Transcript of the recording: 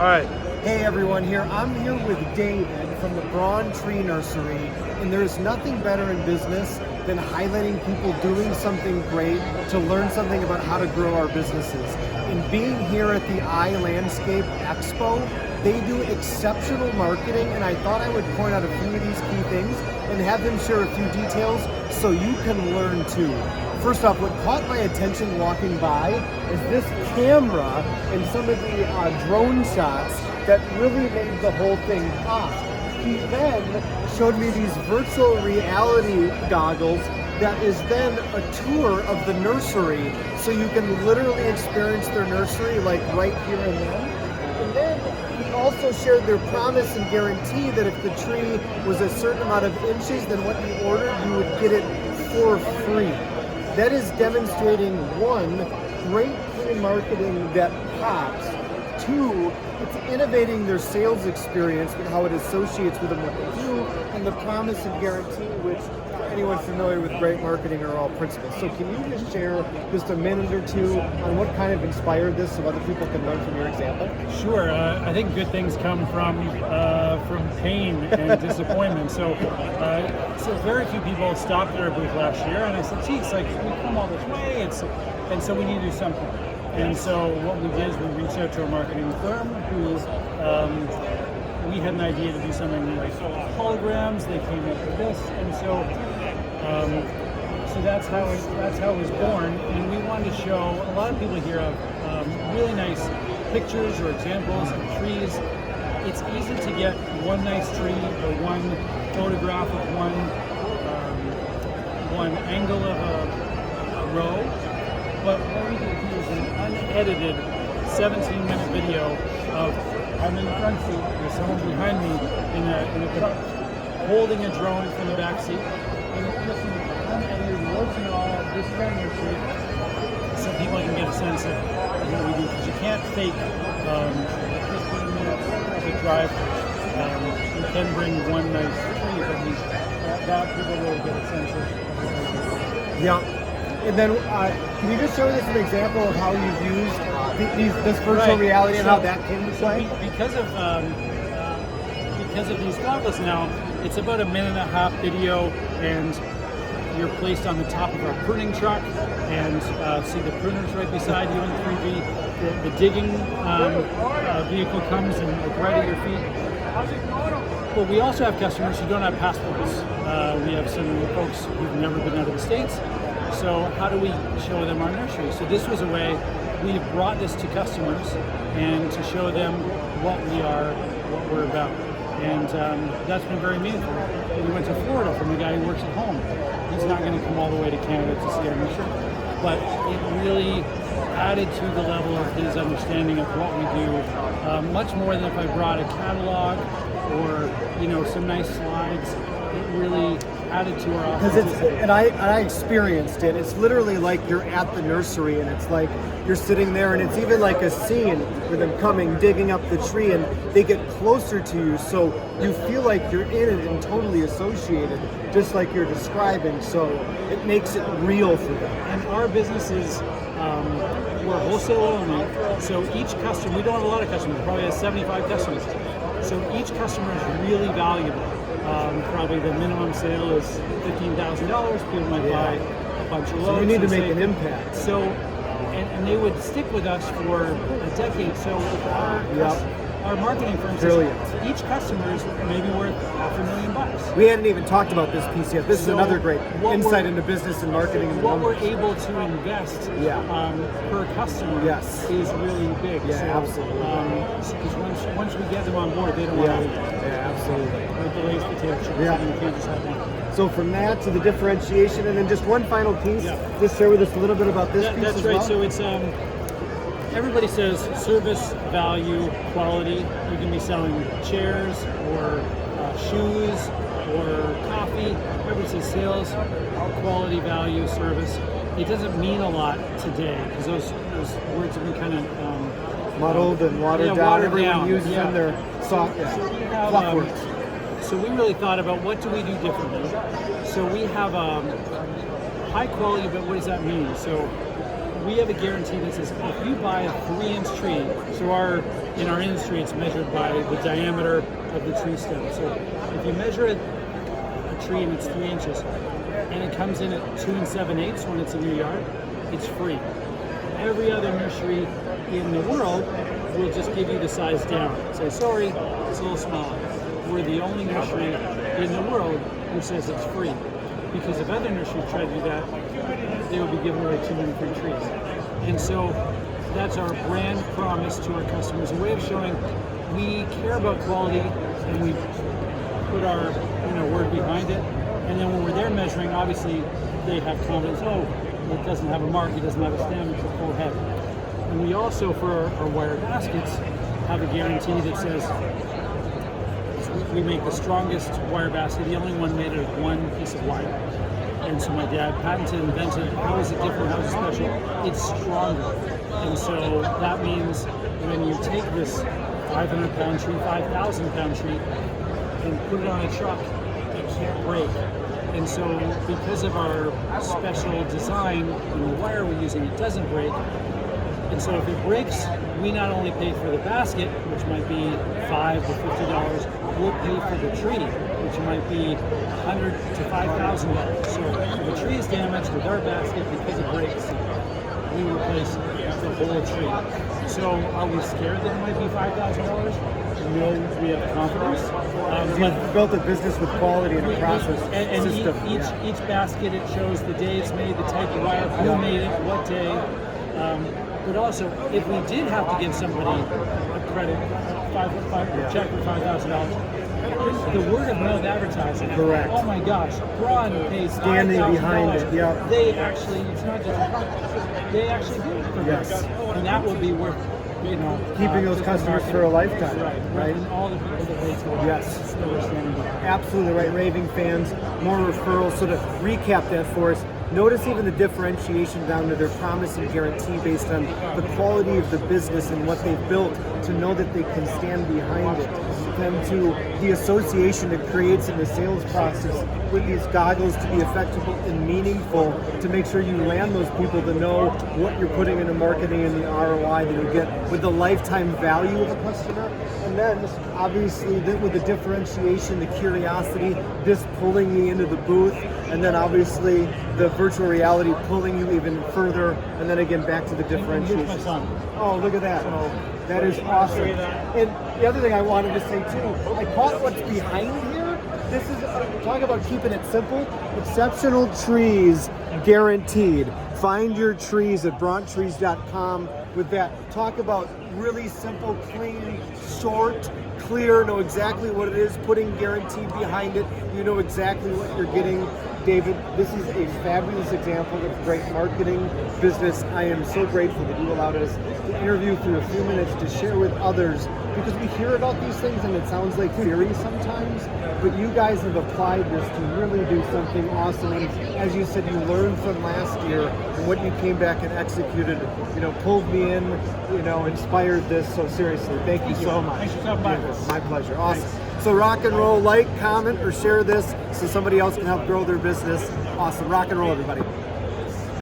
All right. Hey everyone, I'm here with David from the Braun Tree Nursery, and there's nothing better in business than highlighting people doing something great to learn something about how to grow our businesses. And being here at the iLandscape Expo, they do exceptional marketing, and I thought I would point out a few of these key things and have them share a few details so you can learn too. First off, what caught my attention walking by is this camera and some of the drone shots that really made the whole thing pop. He then showed me these virtual reality goggles that is then a tour of the nursery, so you can literally experience their nursery like right here and then. And then he also shared their promise and guarantee that if the tree was a certain amount of inches than what you ordered, you would get it for free. That is demonstrating, one, great pre-marketing that pops. Two, it's innovating their sales experience with how it associates with them what they do, and the promise and guarantee, which anyone familiar with great marketing are all principles. So can you just share just a minute or two on what kind of inspired this so other people can learn from your example? Sure. I think good things come from pain and disappointment. So very few people stopped at our booth last year, and I said, geez, like we come all this way, and so we need to do something. And so what we did is we reached out to a marketing firm who we had an idea to do something like holograms. They came up with this, and so that's how it was born. And we wanted to show a lot of people here have really nice pictures or examples of trees. It's easy to get one nice tree or one photograph of one angle of a row. But what we did here is an unedited 17-minute video of I'm in the front seat, there's someone behind me in a truck holding a drone from the back seat. And it's just an unedited, works and all, this is our nursery, so people can get a sense of what we do. Because you can't fake 15 minutes of a drive. You can bring one nice tree, but that people will get a sense of what we do. Yeah. And then, can you just show us an example of how you've used this virtual reality and how that came to play? Because of these goggles now, it's about a minute and a half video, and you're placed on the top of our pruning truck, and see the pruners right beside you in 3D. The digging vehicle comes and right at your feet. But we also have customers who don't have passports. We have some folks who've never been out of the States. So how do we show them our nursery? So this was a way we've brought this to customers and to show them what we are, what we're about. And that's been very meaningful. We went to Florida from a guy who works at home. He's not going to come all the way to Canada to see our nursery. But it really added to the level of his understanding of what we do, much more than if I brought a catalog or some nice slides. It really added to our authenticity. And I experienced it. It's literally like you're at the nursery, and it's like you're sitting there, and it's even like a scene with them coming, digging up the tree, and they get closer to you, so you feel like you're in it and totally associated, just like you're describing. So it makes it real for them. And our business is we're wholesale only. So each customer, we don't have a lot of customers. We probably have 75 customers. So each customer is really valuable. Probably the minimum sale is $15,000. People might buy a bunch of loads. So you need to make an impact. So, and they would stick with us for a decade. So our marketing firm says each customer is maybe worth $500,000. We hadn't even talked about this piece yet. This is another great insight into business and marketing. And what we're able to invest per customer is really big. Yeah, absolutely. Because once we get them on board, they don't want to leave. Yeah, absolutely. Like the Lay's potato chips. Yeah. You can't just have one. So from that to the differentiation, and then just one final piece, just share with us a little bit about this piece that's as right. well. So it's everybody says service, value, quality. You can be selling chairs or shoes or coffee. Everybody says sales, quality, value, service. It doesn't mean a lot today because those words have been kind of muddled and watered down. Everyone uses them. They're soft. So we really thought about what do we do differently. So we have high quality, but what does that mean? So we have a guarantee that says if you buy a 3-inch tree, so in our industry it's measured by the diameter of the tree stem. So if you measure a tree and it's 3 inches, and it comes in at 2 7/8 when it's in your yard, it's free. Every other nursery in the world will just give you the size down. Say, sorry, it's a little small. We're the only nursery in the world who says it's free. Because if other nurseries try to do that, they would be giving away too many free trees. And so that's our brand promise to our customers, a way of showing we care about quality and we put our word behind it. And then when we're there measuring, obviously they have confidence, oh, it doesn't have a mark, it doesn't have a stem, it's a full head. And we also, for our wire baskets, have a guarantee that says we make the strongest wire basket, the only one made out of one piece of wire. And so my dad patented and invented, how is it different, how is it special? It's stronger. And so that means when you take this 500-pound tree, 5,000-pound tree, and put it on a truck, it can't break. And so because of our special design and the wire we're using, it doesn't break. And so if it breaks, we not only pay for the basket, which might be $5 to $50, we'll pay for the tree, which might be $100 to $5,000. So if the tree is damaged with our basket because it breaks, we replace the whole tree. So are we scared that it might be $5,000? No, we have confidence. You've built a business with quality and a process and system. Each basket, it shows the day it's made, the type of wire, who made it, what day. But also, if we did have to give somebody a credit, a check for $5,000, the word of mouth advertising. Correct. Oh my gosh, Braun pays standing behind it. Yeah. They actually, it's not just a product. They actually do it for us, and that will be worth keeping those customers for a lifetime. Right. And all the people that they told. Yes. That we're standing behind. Absolutely right. Raving fans, more referrals. So to recap that for us, notice even the differentiation down to their promise and guarantee based on the quality of the business and what they've built to know that they can stand behind it. Then to the association it creates in the sales process with these goggles to be effective and meaningful to make sure you land those people to know what you're putting into marketing and the ROI that you get with the lifetime value of a customer. And then obviously with the differentiation, the curiosity, this pulling you into the booth, and then obviously the virtual reality pulling you even further, and then again back to the differentiation. Here's my son. Oh, look at that. That is awesome. And the other thing I wanted to say too, I caught what's behind here. This is, talking about keeping it simple, exceptional trees guaranteed. Find your trees at brauntrees.com with that. Talk about really simple, clean, short, clear, know exactly what it is, putting guarantee behind it. You know exactly what you're getting. David, this is a fabulous example of great marketing business. I am so grateful that you allowed us to interview for a few minutes to share with others, because we hear about these things and it sounds like theory sometimes, but you guys have applied this to really do something awesome. And as you said, you learned from last year and what you came back and executed, pulled me in, inspired this. So seriously, thank you so much. Thanks for coming by. My pleasure. Awesome. Thanks. So rock and roll, like, comment, or share this so somebody else can help grow their business. Awesome. Rock and roll, everybody.